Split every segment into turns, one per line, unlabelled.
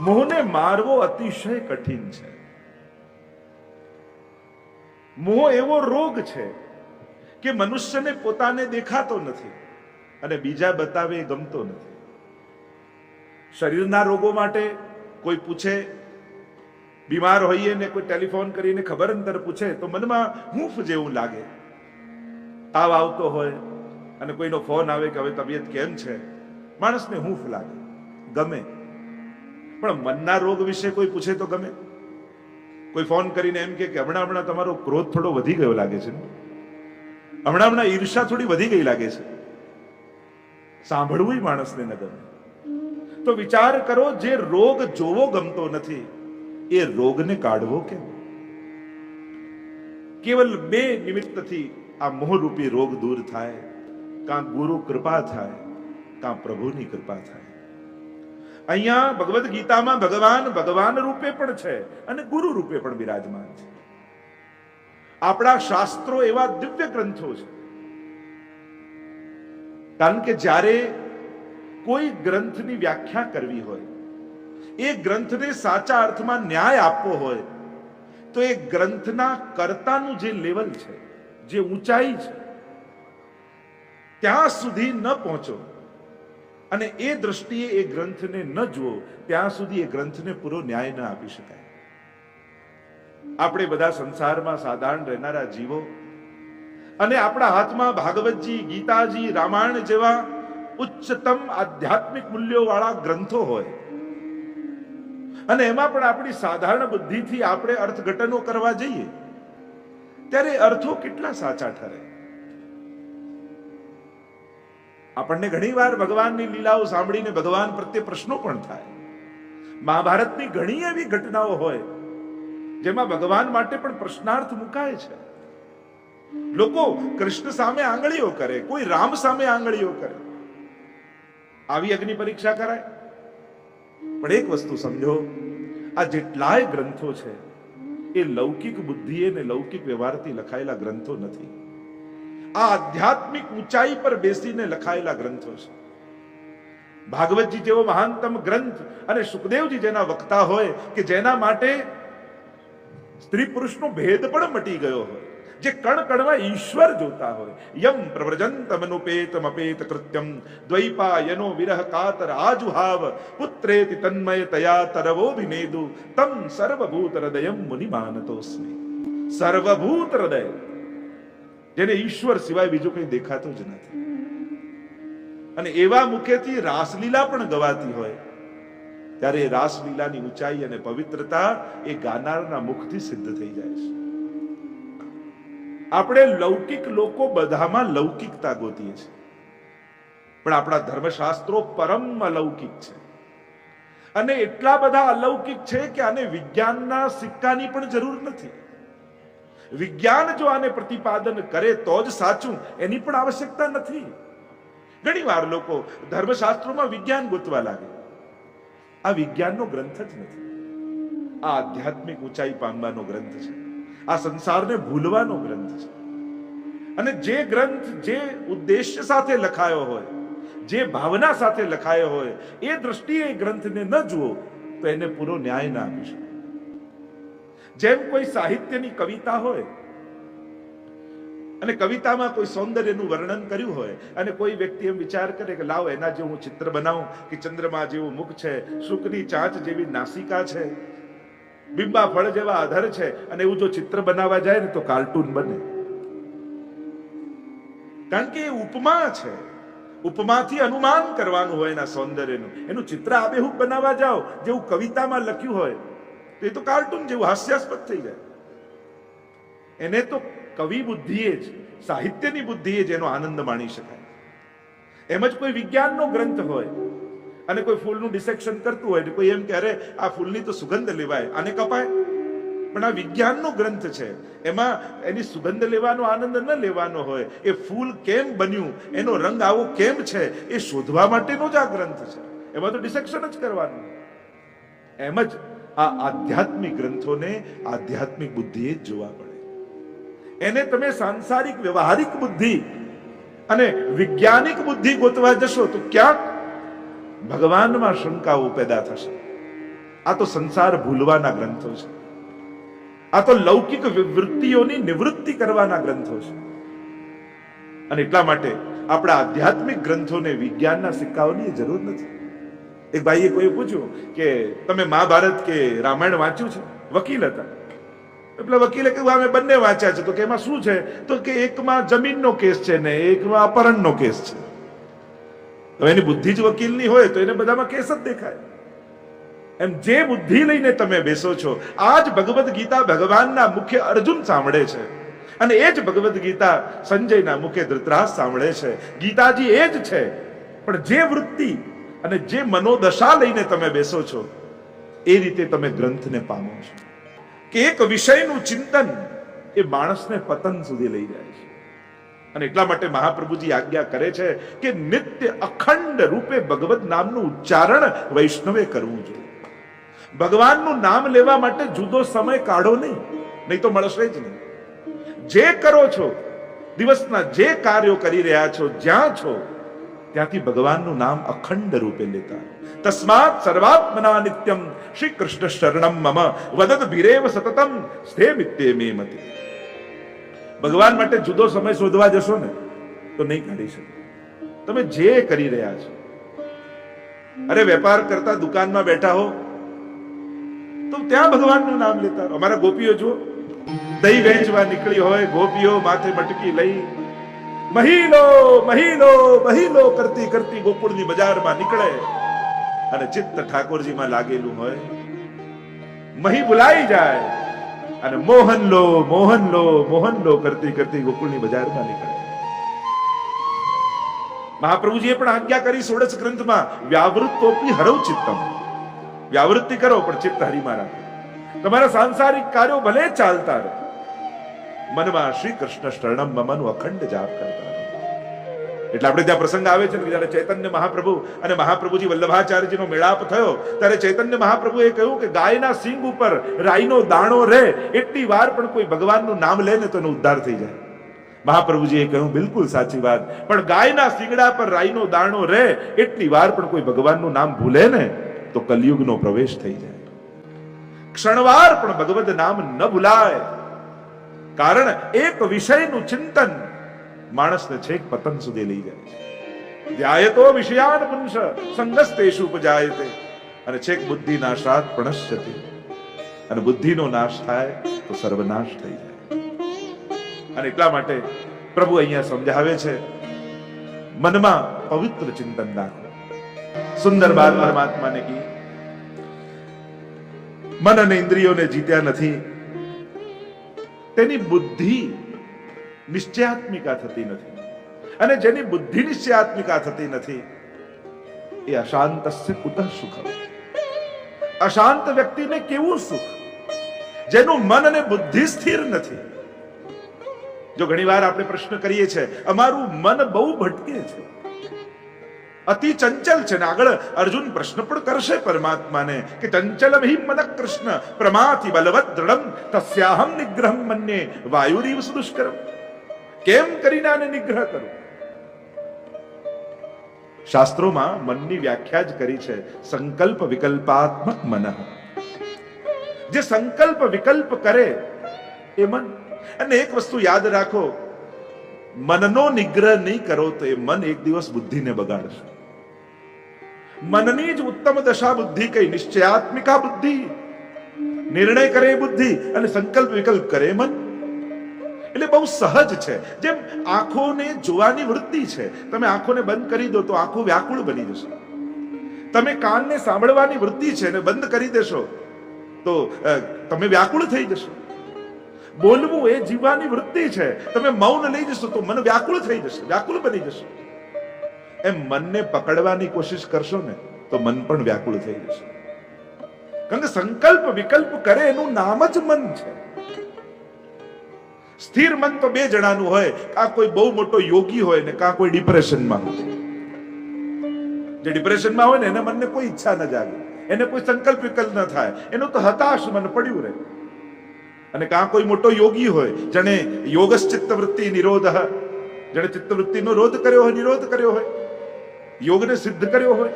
મોહને મારવો અતિશય કઠિન છે. મોહ એવો રોગ છે કે મનુષ્યને પોતાને દેખાતો નથી અને બીજા બતાવે એ ગમતો નથી. શરીરના રોગો માટે કોઈ પૂછે, બીમાર હોઈએ ને કોઈ ટેલિફોન કરીને ખબર અંતર પૂછે તો મનમાં હૂંફ જેવું લાગે. તાવ આવતો હોય અને કોઈનો ફોન આવે કે હવે તબિયત કેમ છે, માણસને હૂંફ લાગે, ગમે. પણ મનના રોગ વિશે કોઈ પૂછે તો ગમે? કોઈ ફોન કરીને એમ કે હમણાં તમારો ક્રોધ થોડો વધી ગયો લાગે છે, હમણાં ઈર્ષા થોડી વધી ગઈ લાગે છે, સાંભળવું માણસને ન ગમે. તો વિચાર કરો, જે રોગ જોવો ગમતો નથી એ રોગને કાઢવો કેમ? કેવલ બે નિમિત્તથી આ મોહરૂપી રોગ દૂર થાય. કાં ગુરુ કૃપા થાય, કાં પ્રભુની કૃપા થાય. અહીંયા ભગવદ્ ગીતામાં ભગવાન રૂપે પણ છે અને ગુરુ રૂપે પણ બિરાજમાન છે. આપણા શાસ્ત્રો એવા દિવ્ય ગ્રંથો છે, કારણ કે જ્યારે કોઈ ગ્રંથની વ્યાખ્યા કરવી હોય, એ ગ્રંથને સાચા અર્થમાં ન્યાય આપવો હોય, તો એ ગ્રંથના કર્તાનું જે લેવલ છે, જે ઊંચાઈ છે, ત્યાં સુધી ન પહોંચો અને એ દ્રષ્ટિએ એ ગ્રંથને ન જુઓ ત્યાં સુધી એ ગ્રંથને પૂરો ન્યાય ન આપી શકાય. આપણે બધા સંસારમાં સાધારણ રહેનારા જીવો અને આપણા હાથમાં ભાગવતજી, ગીતાજી, રામાયણ જેવા ઉચ્ચતમ આધ્યાત્મિક મૂલ્યો વાળા ગ્રંથો હોય અને એમાં પણ આપણી સાધારણ બુદ્ધિથી આપણે અર્થઘટનો કરવા જઈએ ત્યારે અર્થો કેટલા સાચા ઠરે? આપણને ઘણીવાર ભગવાનની લીલાઓ સાંભળીને ભગવાન પ્રત્યે પ્રશ્નો પણ થાય. મહાભારતની ઘણી એવી ઘટનાઓ હોય જેમાં ભગવાન માટે પણ પ્રશ્નાર્થ મુકાય છે. લોકો કૃષ્ણ સામે આંગળીઓ કરે, કોઈ રામ સામે આંગળીઓ કરે. આવી અગ્નિ પરીક્ષા કરાય? પણ એક વસ્તુ સમજો, આ જેટલાય ગ્રંથો છે એ લૌકિક બુદ્ધિએ ને લૌકિક વ્યવહારથી લખાયેલા ગ્રંથો નથી. આ આધ્યાત્મિક ઊંચાઈ પર બેસીને લખાયેલા ગ્રંથો છે. ભાગવતજી જેવો મહાનતમ ગ્રંથ અને સુખદેવજી જેના વક્તા હોય કે જેના માટે સ્ત્રી પુરુષનો ભેદ પણ મટી ગયો હોય, જે કણ કણમાં ઈશ્વર જોતા હોય, યમ પ્રવ્રજંતમનુપેતમ અપેત કૃત્યમ દ્વૈપાયનો વિરહ કાતર આજુહાવ પુત્રેતિ તન્મય તયા તરવો વિનેદુ તમ સર્વભૂત હૃદયમ મુનિમાનતોસ્મિ. સર્વભૂત હૃદય, જેને ઈશ્વર સિવાય બીજું કંઈ દેખાતું જ નથી, અને એવા મુખેથી રાસલીલા પણ ગવાતી હોય ત્યારે એ રાસલીલાની ઊંચાઈ અને પવિત્રતા એ ગાનારના મુખથી સિદ્ધ થઈ જાય છે. આપણે લૌકિક લોકો બધામાં લૌકિકતા ગોતીએ છીએ, પણ આપણા ધર્મશાસ્ત્રો પરમ અલૌકિક છે અને એટલા બધા અલૌકિક છે કે આને વિજ્ઞાનના સિક્કાની પણ જરૂર નથી. વિજ્ઞાન જો આને પ્રતિપાદન કરે તો જ સાચું, એની પણ આવશ્યકતા નથી. ઘણી વાર લોકો ધર્મશાસ્ત્રોમાં વિજ્ઞાન ગોતવા લાગે. આ વિજ્ઞાનનો ગ્રંથ જ નથી, આ આધ્યાત્મિક ઊંચાઈ પામવાનો ગ્રંથ છે, આ સંસારને ભૂલવાનો ગ્રંથ છે. અને જે ગ્રંથ જે ઉદ્દેશ્ય સાથે લખાયો હોય, જે ભાવના સાથે લખાયો હોય, એ દ્રષ્ટિએ એ ગ્રંથને ન જુઓ તો એને પૂરો ન્યાય ના આપી શકે. જેમ કોઈ સાહિત્યની કવિતા હોય અને કવિતામાં કોઈ સૌંદર્યનું વર્ણન કર્યું હોય અને કોઈ વ્યક્તિ એમ વિચાર કરે કે લાવો એના જેવું ચિત્ર બનાવું કે ચંદ્રમા જેવું મુખ છે, શુકની ચાંચ જેવી નાસિકા છે, બિંબા ફળ જેવા અધર છે, અને એવું જો ચિત્ર બનાવવા જાય ને તો કાર્ટૂન બને. કારણ કે એ ઉપમા છે, ઉપમાથી અનુમાન કરવાનું હોય એના સૌંદર્યનું. એનું ચિત્ર આબેહૂબ બનાવવા જાઓ જેવું કવિતામાં લખ્યું હોય તો એ તો કાર્ટૂન જેવું હાસ્યાસ્પદ થઈ જાય. એને તો કવિ બુદ્ધિએ જ, સાહિત્યની બુદ્ધિએ જ એનો આનંદ માણી શકાય. એમ જ કોઈ વિજ્ઞાનનો ગ્રંથ હોય અને કોઈ ફૂલનું ડિસેક્શન કરતું હોય ને કોઈ એમ કે અરે આ ફૂલની તો સુગંધ લેવાય, આને કપાય. પણ આ વિજ્ઞાનનો ગ્રંથ છે, એમાં એની સુગંધ લેવાનો આનંદ ન લેવાનો હોય, એ ફૂલ કેમ બન્યું, એનો રંગ આવો કેમ છે, એ શોધવા માટેનો જ આ ગ્રંથ છે. એમાં તો ડિસેક્શન જ કરવાનું. એમ જ આ આધ્યાત્મિક ગ્રંથોને આધ્યાત્મિક બુદ્ધિએ જ જોવા પડે. એને તમે સાંસારિક વ્યવહારિક બુદ્ધિ અને વૈજ્ઞાનિક બુદ્ધિ ગોતવા જશો તો ક્યાંક ભગવાનમાં શંકાઓ પેદા થશે. આ તો સંસાર ભૂલવાના ગ્રંથો છે, આ તો લૌકિક વૃત્તિઓની નિવૃત્તિ કરવાના ગ્રંથો છે. અને એટલા માટે આપણા આધ્યાત્મિક ગ્રંથોને વિજ્ઞાનના સિક્કાઓની જરૂર નથી. એક ભાઈએ કોઈ પૂછ્યું કે તમે મહાભારત કે રામાયણ વાંચ્યું છે? વકીલ હતા. એટલે વકીલે કહ્યું અમે બંને વાંચ્યા છે. તો કે એમાં શું છે? તો કે એકમાં જમીનનો કેસ છે ને એકમાં અપહરણનો કેસ છે. તો એની બુદ્ધિ જ વકીલની હોય તો એને બધામાં કેસ જ દેખાય. એમ જે બુદ્ધિ લઈને તમે બેસો છો, આ જ ભગવદ્ ગીતા ભગવાનના મુખે અર્જુન સાંભળે છે અને એ જ ભગવદ્ ગીતા સંજયના મુખે ધૃતરાષ્ટ્ર સાંભળે છે. ગીતાજી એ જ છે, પણ જે વૃત્તિ અને જે મનોદશા લઈને તમે બેસો છો એ રીતે તમે ગ્રંથને પામો છો. કે એક વિષયનું ચિંતન એ માણસને પતન સુધી લઈ જાય છે. અને એટલા માટે મહાપ્રભુજી આજ્ઞા કરે છે કે નિત્ય અખંડ રૂપે ભગવદ નામનું ઉચ્ચારણ વૈષ્ણવે કરવું જોઈએ. ભગવાનનું નામ લેવા માટે જુદો સમય કાઢો નહીં તો મળશે જ નહીં. જે કરો છો, દિવસના જે કાર્યો કરી રહ્યા છો, જ્યાં છો ત્યાંથી ભગવાનનું નામ અખંડ રૂપે લેતા. તસ્માત સર્વાત્મના નિત્યમ શ્રી કૃષ્ણ શરણમ મમ વદત ભીરેવ સતતમ સ્થે મિત્તે મે મતિ. ભગવાન માટે જુદો સમય શોધવા જશો ને તો નહીં કાઢી શકો. તમે જે કરી રહ્યા છો, અરે વેપાર કરતા દુકાનમાં બેઠા હો તો ત્યાં ભગવાનનું નામ લેતા રહો. અમારા ગોપીઓ જુઓ, દહીં વેચવા નીકળી હોય, ગોપીઓ માથે મટકી લઈ મહિલો મહિલો મહિલો કરતી કરતી ગોકુળની બજારમાં નીકળે અને ચિત્ત ઠાકોરજીમાં લાગેલું હોય, મહી ભુલાઈ જાય અને મોહન લો મોહન લો મોહન લો કરતી કરતી ગોકુળની બજારમાં નીકળે. મહાપ્રભુજીએ પણ આજ્ઞા કરી ષોડશ ગ્રંથમાં, વ્યાવૃત્તોપી હરવ ચિત્તમ. વ્યાવૃત્તિ કરો પણ ચિત્ત હરિમાં રાખો. તમારા સાંસારિક કાર્યો ભલે ચાલતા રહે, મનમાં શ્રી કૃષ્ણ શરણમ મમનું અખંડ જાપ કરતા રહો. એટલે આપણે ત્યાં પ્રસંગ આવે છે કે જ્યારે ચૈતન્ય મહાપ્રભુ અને મહાપ્રભુજી વલ્લભાચાર્યજીનો મેળાપ થયો ત્યારે ચૈતન્ય મહાપ્રભુએ કહ્યું કે ગાયના સિંગ ઉપર રાઈનો દાણો રહે એટલી વાર પણ કોઈ ભગવાનનું નામ લે ને તો એનો ઉદ્ધાર થઈ જાય. મહાપ્રભુજીએ કહ્યું બિલકુલ સાચી વાત, પણ ગાયના સિંગડા પર રાઈનો દાણો રહે એટલી વાર પણ કોઈ ભગવાનનું નામ ભૂલે ને તો કલયુગનો પ્રવેશ થઈ જાય. ક્ષણવાર પણ ભગવદ નામ ન ભૂલાય, કારણ એક વિષયનું ચિંતન માણસને છેક પતન સુધી લઈ જાય છે. ધ્યાયતો વિષયાન પુંસ સંગસ્તેષુ ઉપજાયતે, અને છેક બુદ્ધિ નાશાત પ્રણશ્યતિ, અને બુદ્ધિનો નાશ થાય તો સર્વનાશ થઈ જાય. અને એટલા માટે પ્રભુ અહીંયા સમજાવે છે, મનમાં પવિત્ર ચિંતન રાખો. સુંદર બાત પરમાત્માને કી, મન અને ઇન્દ્રિયોને જીત્યા નથી, તેની બુદ્ધિ નિશ્ચયાત્મિકા થતી નથી, અને જેની બુદ્ધિ નિશ્ચયાત્મિકા થતી નથી એ અશાંતસ્ય કુતઃ સુખમ. અશાંત વ્યક્તિને કેવું સુખ? જેનું મન અને બુદ્ધિ સ્થિર નથી. જો ઘણીવાર આપણે પ્રશ્ન કરીએ છીએ, અમારું મન બહુ ભટકે છે, અતિ ચંચલ છે, ને આગળ અર્જુન પ્રશ્ન પણ કરશે પરમાત્માને કે ચંચલમ હિ મન કૃષ્ણ પ્રમાથી બલવત દ્રઢમ તસ્યાહમ નિગ્રહમ મન્યે વાયુરીવ સુદુષ્કરમ. કેમ કરીને આને નિગ્રહ કરું? શાસ્ત્રોમાં મનની વ્યાખ્યા જ કરી છે, સંકલ્પ વિકલ્પાત્મક મન. જે સંકલ્પ વિકલ્પ કરે એ મન. અને એક વસ્તુ યાદ રાખો, મનનો નિગ્રહ નહીં કરો તો એ મન એક દિવસ બુદ્ધિને બગાડશે. મનની જ ઉત્તમ દશા બુદ્ધિ કઈ? નિશ્ચયાત્મિકા બુદ્ધિ. નિર્ણય કરે બુદ્ધિ અને સંકલ્પ વિકલ્પ કરે મન. એટલે બહુ સહજ છે. જેમ આંખોને જોવાની વૃત્તિ છે, તમે આંખોને બંધ કરી દો તો આંખો વ્યાકુળ બની જશે. તમે કાનને સાંભળવાની વૃત્તિ છે ને બંધ કરી દેશો તો તમે વ્યાકુળ થઈ જશો. બોલવું એ જીવવાની વૃત્તિ છે, તમે મૌન લઈ જશો તો મન વ્યાકુળ થઈ જશે, વ્યાકુળ બની જશે. એમ મનને પકડવાની કોશિશ કરશો ને તો મન પણ વ્યાકુળ થઈ જશે. કારણ કે સંકલ્પ વિકલ્પ કરે એનું નામ જ મન છે. સ્થિર મન તો બે જણાનું હોય, કાં કોઈ બહુ મોટો યોગી હોય ને કાં કોઈ ડિપ્રેશનમાં હોય. જે ડિપ્રેશનમાં હોય ને એના મનને કોઈ ઈચ્છા ન જાગે, એને કોઈ સંકલ્પ વિકલ્પ ન થાય, એનું તો હતાશ મન પડ્યું રહે. અને કાં કોઈ મોટો યોગી હોય જેને યોગસ ચિત્તવૃત્તિ નિરોધ, જેને ચિત્તવૃત્તિનો રોધ કર્યો હોય, નિરોધ કર્યો હોય, યોગને સિદ્ધ કર્યો હોય,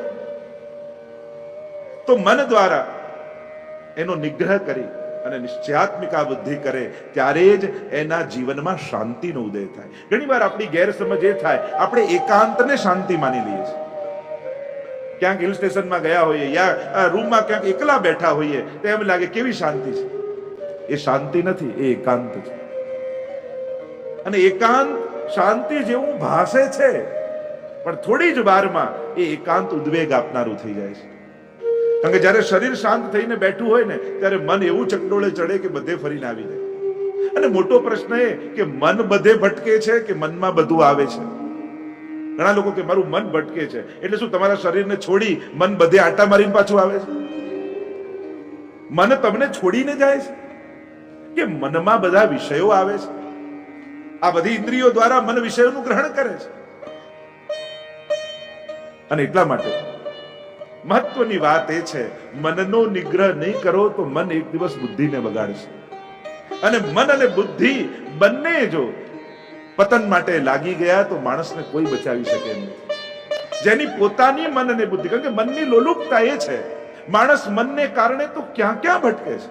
તો મન દ્વારા એનો નિગ્રહ કરી અને નિશ્ચયાત્મિકા બુદ્ધિ કરે ત્યારે જ એના જીવનમાં શાંતિનો ઉદય થાય. ઘણીવાર આપણી ગેરસમજ એ થાય, આપણે એકાંતને શાંતિ માની લઈએ છીએ. ક્યાંક હિલ સ્ટેશનમાં ગયા હોઈએ યા રૂમમાં ક્યાંક એકલા બેઠા હોઈએ તો એમ લાગે કેવી શાંતિ છે. એ શાંતિ નથી, એ એકાંત છે. અને એકાંત શાંતિ જેવું ભાસે છે, પણ થોડી જ વારમાં એ એકાંત ઉદ્વેગ આપનારું થઈ જાય છે. કારણ કે જ્યારે શરીર શાંત થઈને બેઠું હોય ને ત્યારે મન એવું ચકડોળે ચડે કે બધે ફરીને આવી જાય. અને મોટો પ્રશ્ન એ કે મન બધે ભટકે છે કે મનમાં બધું આવે છે. ઘણા લોકો કે મારું મન ભટકે છે એટલે શું તમારા શરીરને છોડી મન બધે આટા મારીને પાછું આવે છે? મન તમને છોડીને જાય છે કે મનમાં બધા વિષયો આવે છે? આ બધી ઇન્દ્રિયો દ્વારા મન વિષયોનું ગ્રહણ કરે છે. અને એટલા માટે મહત્વની વાત એ છે, મનનો નિગ્રહ નહીં કરો તો મન એક દિવસ બુદ્ધિને બગાડશે. અને મન અને બુદ્ધિ બંને જો પતન માટે લાગી ગયા તો માણસને કોઈ બચાવી શકે એમ નથી. જેની પોતાની મન અને બુદ્ધિ, કારણ કે મનની લોલુપતા એ છે, માણસ મનને કારણે તો ક્યાં ક્યાં ભટકે છે.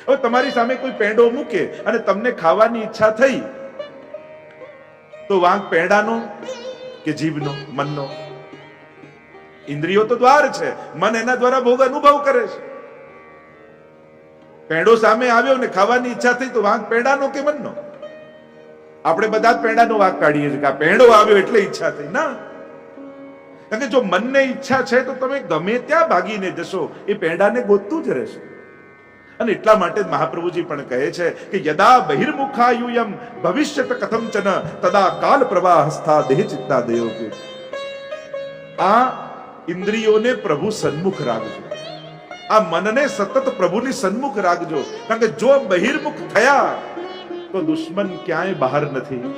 હવે તમારી સામે કોઈ પેંડો મૂકે અને તમને ખાવાની ઈચ્છા થઈ તો વાંક પેંડાનો કે જીભનો? મનનો. ઇન્દ્રિયો તો દ્વાર છે, મન એના દ્વારા ભોગ અનુભવ કરે છે. પેંડો સામે આવ્યો ને ખાવાની ઈચ્છા થઈ તો વાંક પેંડાનો કે મનનો? આપણે બધા જ પેંડાનો વાંક કાઢીએ છીએ કે આ પેંડો આવ્યો એટલે ઈચ્છા થઈ. ના, કારણ કે જો મનને ઈચ્છા છે તો તમે ગમે ત્યાં ભાગીને જશો, એ પેંડાને ગોતતું જ રહેશે. અને એટલા માટે મહાપ્રભુજી પણ કહે છે કે યદા બહિર્મુખાયુયમ ભવિષ્યત કથંચન તદા કાલ પ્રવાહસ્થા દેહ ચિત્તા દેયો કે. આ ઇન્દ્રિયોને પ્રભુ સન્મુખ રાખજો, આ મનને સતત પ્રભુની સન્મુખ રાખજો. કારણ કે જો બહિર્મુખ થયા તો દુશ્મન ક્યાંય બહાર નથી,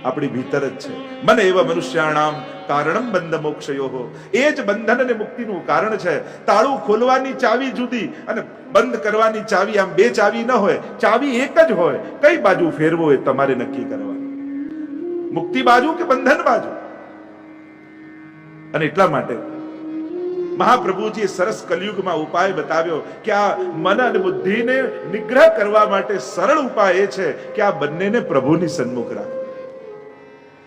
આપણી ભીતર જ છે. મન એવા મનુષ્યાણામ કારણમ બંધ મોક્ષયો. એ જ બંધન અને મુક્તિનું કારણ છે. તાળું ખોલવાની ચાવી જુદી અને બંધ કરવાની ચાવી, આમ બે ચાવી ન હોય, ચાવી એક જ હોય. કઈ બાજુ ફેરવો એ તમારે નક્કી કરવાનું, મુક્તિ બાજુ કે બંધન બાજુ. અને એટલા માટે મહાપ્રભુજી સરસ કલયુગમાં ઉપાય બતાવ્યો કે આ મન અને બુદ્ધિને નિગ્રહ કરવા માટે સરળ ઉપાય એ છે કે આ બંનેને પ્રભુની સન્મુખ રાખો.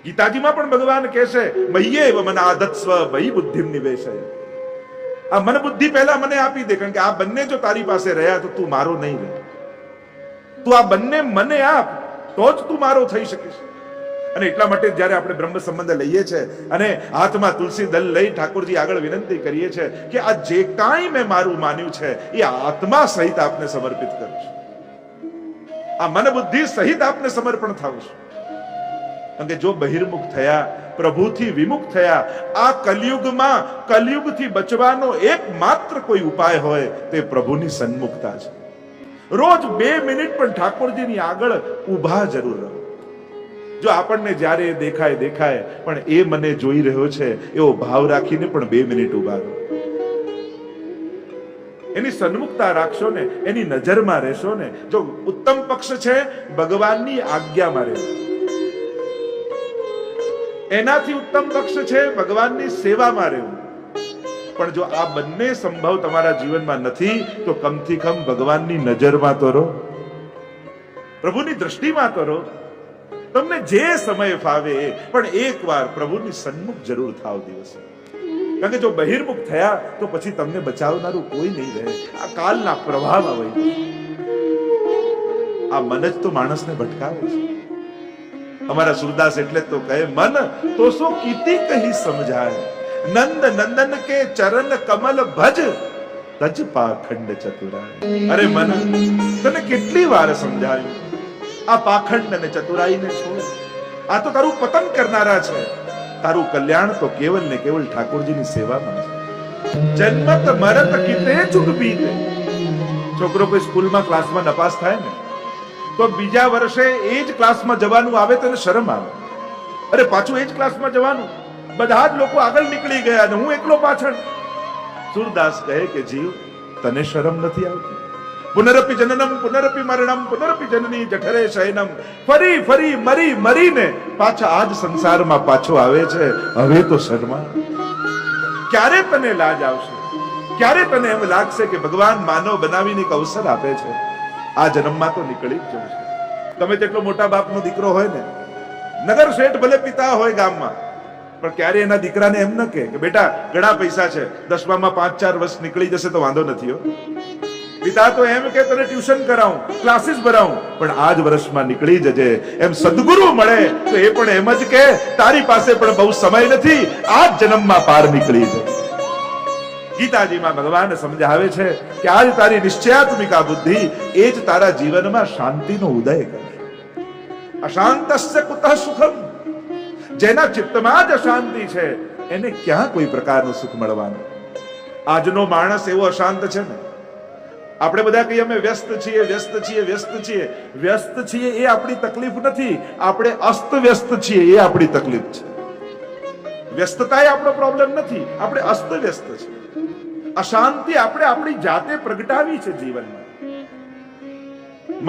ગીતાજીમાં પણ ભગવાન કહેશે મય્યેવ મન આધત્સ્વ મયિ બુદ્ધિમ નિવેશય. આ મન બુદ્ધિ પહેલા મને આપી દે, કારણ કે આ બંને જો તારી પાસે રહ્યા તો તું મારો નહીં રહે. તું આ બંને મને આપ તો જ તું મારો થઈ શકીશ. અને એટલા માટે જ્યારે આપણે બ્રહ્મ સંબંધ લઈએ છીએ અને હાથમાં તુલસી દલ લઈ ઠાકોરજી આગળ વિનંતી કરીએ છીએ કે આ જે કાંઈ મેં મારું માન્યું છે એ આત્મા સહિત આપને સમર્પિત કરું છું, આ મન બુદ્ધિ સહિત આપને સમર્પણ થાઉં છું. કારણ કે જો બહિર્મુખ થયા, પ્રભુથી વિમુખ થયા, આ કલયુગમાં કલયુગથી બચવાનો એકમાત્ર કોઈ ઉપાય હોય તે પ્રભુની સન્મુખતા છે. રોજ 2 મિનિટ પણ ઠાકોરજીની આગળ ઊભા જરૂર રહો. જો આપણને જ્યારે દેખાય પણ એ મને જોઈ રહ્યો છે એવો ભાવ રાખીને પણ 2 મિનિટ ઊભા રહો. એની સન્મુખતા રાખશો ને, એની નજરમાં રહેશો ને. જો ઉત્તમ પક્ષ છે ભગવાનની આજ્ઞામાં રહેવું, એનાથી ઉત્તમ પક્ષ છે ભગવાનની સેવામાં રહેવું. પણ જો આ બંને સંભવ તમારા જીવનમાં નથી તો કમથી કમ ભગવાનની નજરમાં તો રહો, પ્રભુની દ્રષ્ટિમાં તો રહો. તમને જે સમય ફાવે પણ એકવાર પ્રભુની સન્મુખ જરૂર થાવ દિવસે. કારણ કે જો બહિર્મુખ થયા તો પછી તમને બચાવનારું કોઈ નહીં રહે. આ કાલના પ્રવાહમાં વહી જશે. આ મન જ તો માણસને ભટકાવે છે. અમારા સુરદાસ એટલે તો કહે મન તો સો કીતી કહી સમજાય, નંદ નંદન કે ચરણ કમલ ભજ તજ પાખંડ ચતુરાય. અરે મન, તને કેટલી વાર સમજાયું, આ પાખંડ અને ચતુરાઈને છોડ. આ તો તારું પતન કરનારા છે. તારું કલ્યાણ તો કેવલ ને કેવલ ઠાકોરજીની સેવામાં છે. જન્મત મરત કીતે ચુક બીતે. છોકરો કોઈ સ્કૂલમાં ક્લાસમાં નપાસ થાય ને તો બીજા વર્ષે એ જ ક્લાસમાં જવાનું આવે તો એને શરમ આવે. અરે પાછું એ જ ક્લાસમાં જવાનું, બધા જ લોકો આગળ નીકળી ગયા અને હું એકલો પાછળ. સુરદાસ કહે કે જીવ, તને શરમ નથી આવતી? પુનરપી જનનમ પુનરપી મરણમ પુનરપી જનની જઠરે શયનમ. ફરી ફરી મરી મરીને પાછા આજ સંસારમાં પાછો આવે છે. હવે તો શર્મા. ક્યારે તને લાજ આવશે? ક્યારે તને એમ લાગશે કે ભગવાન માનવ બનાવીને એક અવસર આપે છે, આ જન્મમાં તો નીકળી જ જવું છે. તમે તેટલો મોટા બાપનો દીકરો હોય ને, નગર શેઠ ભલે પિતા હોય ગામમાં, પણ ક્યારે એના દીકરાને એમ ન કે બેટા ઘણા પૈસા છે, 10માં 5-4 વર્ષ નીકળી જશે તો વાંધો નથી હો. પિતા તો એમ કે તને ટ્યુશન કરાવું, ક્લાસીસ ભરાવું, પણ આ જ વર્ષમાં નીકળી જજે. એમ સદગુરુ મળે તો એ પણ એમ જ કે તારી પાસે પણ બહુ સમય નથી, આ જ જન્મમાં પાર નીકળી જજે. ગીતાજીમાં ભગવાન સમજાવે છે કે આજ તારી નિશ્ચયાત્મિકા બુદ્ધિ એ જ તારા જીવનમાં શાંતિનો ઉદય કરશે. અશાંતસ્ય કુતઃ સુખમ. જેના ચિત્તમાં જ અશાંતિ છે એને ક્યાં કોઈ પ્રકારનું સુખ મળવાનું? આજનો માણસ એવો અશાંત છે ને, આપણે બધા કહીએ અમે વ્યસ્ત છીએ, વ્યસ્ત છીએ, વ્યસ્ત છીએ. વ્યસ્ત છીએ એ આપણી તકલીફ નથી, આપણે અસ્તવ્યસ્ત છીએ એ આપણી તકલીફ છે. વ્યસ્તતા એ આપણો પ્રોબ્લેમ નથી, આપણે અસ્તવ્યસ્ત છીએ. અશાંતિ આપણે આપણી જાતે પ્રગટાવી છે જીવનમાં.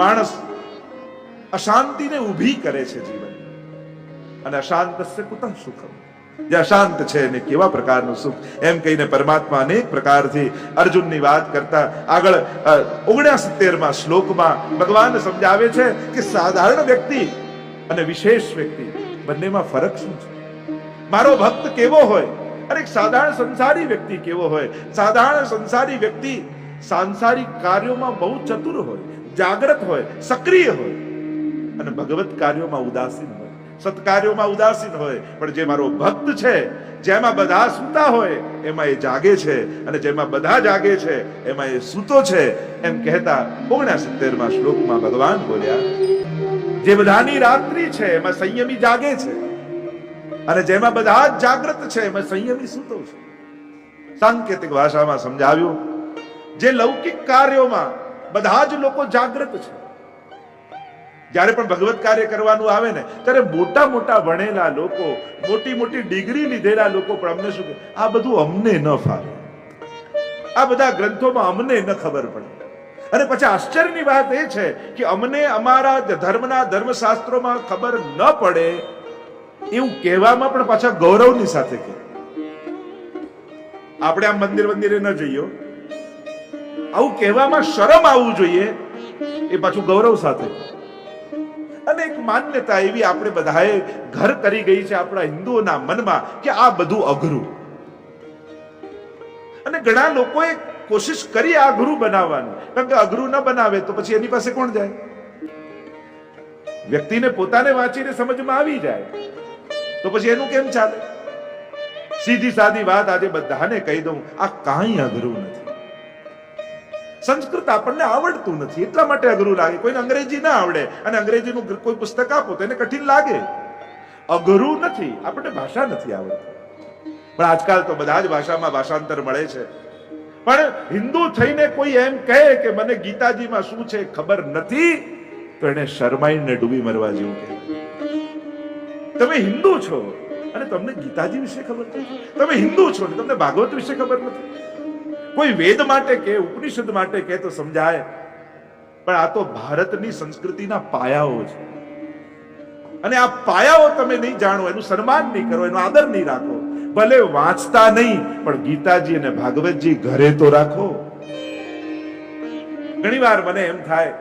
માણસ અશાંતિને ઊભી કરે છે જીવન. અને અશાંતસ્ય કુતઃ સુખમ. જે અશાંત છે એને કેવા પ્રકારનું સુખ? એમ કહીને પરમાત્મા અનેક પ્રકારથી અર્જુનની વાત કરતા આગળ 69માં શ્લોકમાં ભગવાન સમજાવે છે કે સાધારણ વ્યક્તિ અને વિશેષ વ્યક્તિ બંનેમાં ફરક શું છે. મારો ભક્ત કેવો હોય અને એક સાધારણ સંસારી વ્યક્તિ કેવો હોય? સાધારણ સંસારી વ્યક્તિ સાંસારિક કાર્યોમાં બહુ ચતુર હોય, જાગૃત હોય, સક્રિય હોય, અને ભગવત કાર્યોમાં ઉદાસીન હોય, સત્કાર્યોમાં ઉદાસીન હોય. પણ જે મારો ભક્ત છે, જેમાં બધા સૂતા હોય એમાં એ જાગે છે, અને જેમાં બધા જાગે છે એમાં એ સૂતો છે. એમ કહેતા 69માં શ્લોકમાં ભગવાન બોલ્યા, જે બધાની રાત્રિ છે એમાં સંયમી જાગે છે, અને જેમાં બધા જ જાગૃત છે એમાં સંયમી સૂતો છે. સાંકેતિક ભાષામાં સમજાવ્યું, જે લૌકિક કાર્યોમાં બધા જ લોકો જાગૃત છે, જ્યારે પણ ભગવત કાર્ય કરવાનું આવે ને ત્યારે મોટા મોટા ભણેલા લોકો, મોટી મોટી ડિગ્રી લીધેલા લોકો પણ અમને શું કહે, આ બધું અમને ન ફાવે, આ બધા ગ્રંથોમાં અમને ન ખબર પડે. અને પછી આશ્ચર્યની વાત એ છે કે અમને અમારા ધર્મના ધર્મશાસ્ત્રોમાં ખબર ન પડે એવું કહેવામાં પણ પાછા ગૌરવની સાથે કહે. આપણે આમ મંદિરે ન જઈએ, આવું કહેવામાં શરમ આવવું જોઈએ, એ પાછું ગૌરવ સાથે. અને એક માન્યતા એવી આપણે બધાએ ઘર કરી ગઈ છે આપણા હિન્દુઓના મનમાં કે આ બધું અઘરું. અને ઘણા લોકોએ કોશિશ કરી આ અઘરું બનાવવાનું, કારણ કે અઘરું ન બનાવે તો પછી એની પાસે કોણ જાય? વ્યક્તિને પોતાને વાંચીને સમજમાં આવી જાય તો પછી એનું કેમ ચાલે? સીધી સાદી વાત આજે બધાને કહી દઉં, આ કાંઈ અઘરું નથી. સંસ્કૃત આપણને આવડતું નથી એટલા માટે અઘરું લાગે. કોઈને અંગ્રેજી ના આવડે અને અંગ્રેજીનું કોઈ પુસ્તક આપો તો એને કઠિન લાગે. અઘરું નથી, આપણને ભાષા નથી આવડતી. પણ આજકાલ તો બધા જ ભાષામાં ભાષાંતર મળે છે. પણ હિન્દુ થઈને કોઈ એમ કહે કે મને ગીતાજીમાં શું છે ખબર નથી, તો એને શરમાઈને ડૂબી મરવા જેવું કહેવાય. તમે હિન્દુ છો અને તમને ગીતાજી વિશે ખબર નથી, તમે હિન્દુ છો ને તમને ભાગવત વિશે ખબર નથી. કોઈ વેદ માટે કે ઉપનિષદ માટે કે તો સમજાય, પણ આ તો ભારતની સંસ્કૃતિના પાયાઓ છે. અને આ પાયાઓ તમે નહીં જાણો, એનું સન્માન નહીં કરો, એનો આદર નહીં રાખો, ભલે વાંચતા નહીં પણ ગીતાજી અને ભાગવતજી ઘરે તો રાખો. ઘણીવાર મને એમ થાય,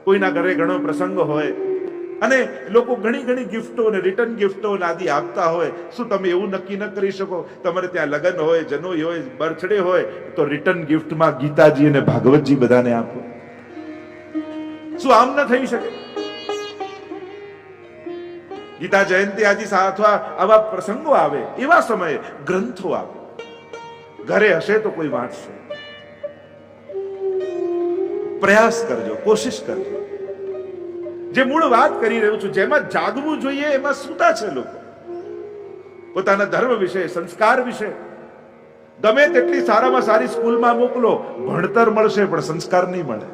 કોઈના ઘરે ઘણો પ્રસંગ હોય અને લોકો ઘણી ગિફ્ટો ને રિટર્ન ગિફ્ટો આદિ આપતા હોય, શું તમે એવું નક્કી ન કરી શકો તમારે ત્યાં લગ્ન હોય, જનોઈ હોય, બર્થડે હોય તો રિટર્ન ગિફ્ટમાં ગીતાજી અને ભાગવતજી બધાને આપો? શું આમ ન થઈ શકે? ગીતા જયંતિ આદિ અથવા આવા પ્રસંગો આવે એવા સમયે ગ્રંથો આવે, ઘરે હશે તો કોઈ વાંચશે. પ્રયાસ કરજો, કોશિશ કરજો. જે મૂળ વાત કરી રહ્યો છું, જેમાં જાગવું જોઈએ એમાં સૂતા છે લોકો. પોતાના ધર્મ વિશે, સંસ્કાર વિશે ગમે તેટલી સારામાં સારી સ્કૂલમાં મોકલો, ભણતર મળશે પણ સંસ્કાર નહીં મળે.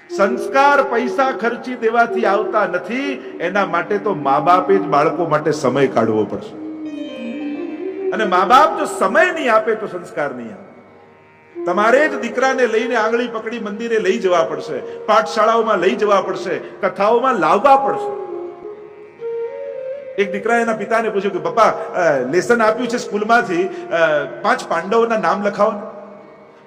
સંસ્કાર પૈસા ખર્ચી દેવાથી આવતા નથી, એના માટે તો મા બાપે જ બાળકો માટે સમય કાઢવો પડશે. અને મા બાપ જો સમય નહીં આપે તો સંસ્કાર નહીં આવે. તમારે જ દીકરાને લઈને આંગળી પકડી મંદિરે લઈ જવા પડશે, પાઠશાળાઓમાં લઈ જવા પડશે, કથાઓમાં લાવવા પડશે. એક દીકરાએ એના પિતાને પૂછ્યું કે પપ્પા લેસન આપ્યું છે સ્કૂલમાંથી 5 પાંડવોના નામ લખાવો ને.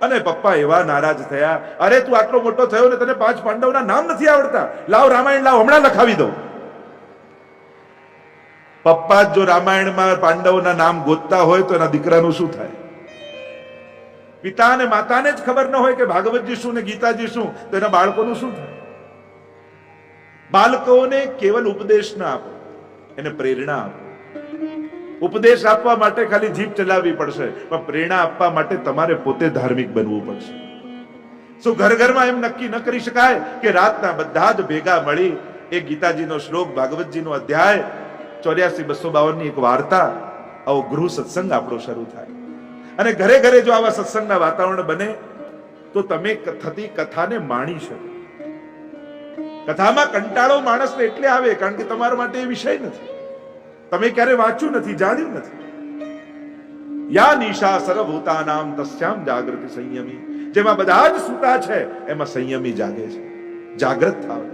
અને પપ્પા એવા નારાજ થયા, અરે તું આટલો મોટો થયો ને તને 5 પાંડવોના નામ નથી આવડતા, લાવ રામાયણ લાવ, હમણાં લખાવી દઉં. પપ્પા જો રામાયણમાં પાંડવોના નામ ગોતતા હોય તો એના દીકરાનું શું થાય? પિતા અને માતાને જ ખબર ન હોય કે ભાગવતજી શું ને ગીતાજી શું, તો એના બાળકોનું શું થાય? બાળકોને કેવલ ઉપદેશ ના આપો, એને પ્રેરણા આપો. ઉપદેશ આપવા માટે ખાલી જીભ ચલાવવી પડશે, પણ પ્રેરણા આપવા માટે તમારે પોતે ધાર્મિક બનવું પડશે. શું ઘર ઘરમાં એમ નક્કી ન કરી શકાય કે રાતના બધા જ ભેગા મળી એક ગીતાજીનો શ્લોક, ભાગવતજીનો અધ્યાય, 84-252 ની એક વાર્તા, આવો ગૃહ સત્સંગ આપણો શરૂ થાય. અને ઘરે ઘરે જો આવા સત્સંગના વાતાવરણ બને તો તમે થતી કથાને માણી શકો. કથામાં કંટાળો માણસને એટલે આવે કારણ કે તમારા માટે એ વિષય નથી, તમે ક્યારે વાંચ્યું નથી, જાણ્યું નથી. યા નિશા સર્વભૂતાનામ તસ્યામ જાગૃતિ સંયમી. જેમાં બધા જ સૂતા છે એમાં સંયમી જાગે છે. જાગૃત થાવ.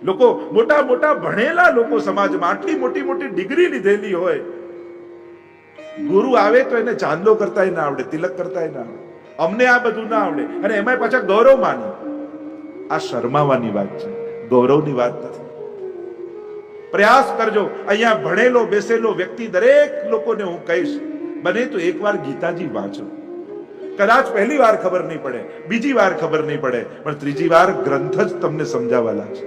લોકો મોટા મોટા ભણેલા લોકો સમાજમાં આટલી મોટી મોટી ડિગ્રી લીધેલી હોય, ગુરુ આવે તો એને ચાંદલો કરતા ના આવડે, તિલક કરતા ના આવડે, અમને આ બધું ના આવડે, અને એમાં પાછા ગૌરવ માની. આ શરમાવાની વાત છે, ગૌરવની વાત નથી. પ્રયાસ કરજો. અહીંયા ભણેલો બેસેલો વ્યક્તિ દરેક લોકોને હું કહીશ, બને તો એકવાર ગીતાજી વાંચો. કદાચ પહેલી વાર ખબર નહીં પડે, બીજી વાર ખબર નહીં પડે, પણ ત્રીજી વાર ગ્રંથ જ તમને સમજાવવા લાગશે.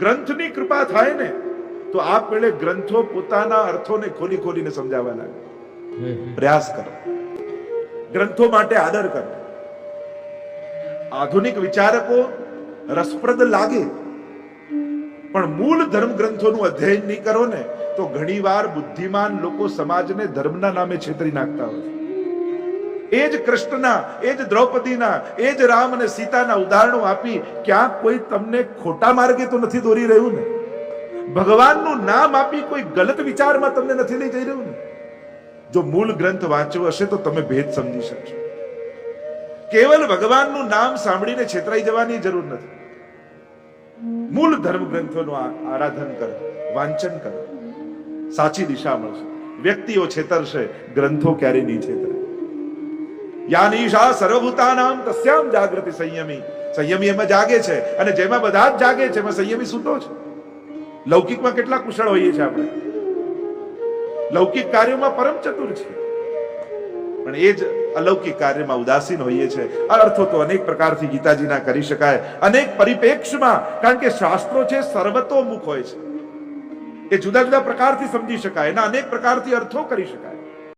ગ્રંથની કૃપા થાય ને તો આપમેળે ગ્રંથો પોતાના અર્થોને ખોલી ખોલીને સમજાવવા લાગે. પ્રયાસ કરો, ગ્રંથો માટે આદર કરો. આધુનિક વિચારકો રસપ્રદ લાગે, પણ મૂળ ધર્મ ગ્રંથોનું અધ્યયન નહીં કરો ને તો ઘણીવાર બુદ્ધિમાન લોકો સમાજને ધર્મના નામે છેતરી નાખતા હોય. એ જ કૃષ્ણના, એ જ દ્રૌપદીના, એ જ રામ અને સીતાના ઉદાહરણો આપી ક્યાંક કોઈ તમને ખોટા માર્ગે તો નથી દોરી રહ્યું ને? ભગવાનનું નામ આપી કોઈ ગલત વિચારમાં તમને નથી લઈ જઈ રહ્યું ને? જો મૂળ ગ્રંથ વાંચ્યો હશે તો તમે ભેદ સમજી શકશો. કેવલ ભગવાનનું નામ સાંભળીને છેતરાઈ જવાની જરૂર નથી. મૂળ ધર્મ ગ્રંથોનું આરાધન કરો, વાંચન કરો, સાચી દિશા મળશે. વ્યક્તિઓ છેતરશે, ગ્રંથો ક્યારે નહીં છેતરે. યાનીશા સર્વભૂતાનામ તસ્યામ જાગૃતિ સંયમી. સંયમી એમાં જાગે છે, અને જેમાં બધા જ જાગે છે એમાં સંયમી સૂતો છે. લૌકિકમાં કેટલા કુશળ હોઈએ છીએ આપણે, લૌકિક કાર્યોમાં પરમ ચતુર છે, પણ એ જ અલૌકિક કાર્યમાં ઉદાસીન હોઈએ છે. અર્થો તો અનેક પ્રકારથી ગીતાજીના કરી શકાય, અનેક પરિપ્રેક્ષમાં, કારણ કે શાસ્ત્રો છે સર્વતોમુખ હોય છે, એ જુદા જુદા પ્રકારથી સમજી શકાય, એના અનેક પ્રકારથી અર્થો કરી શકાય.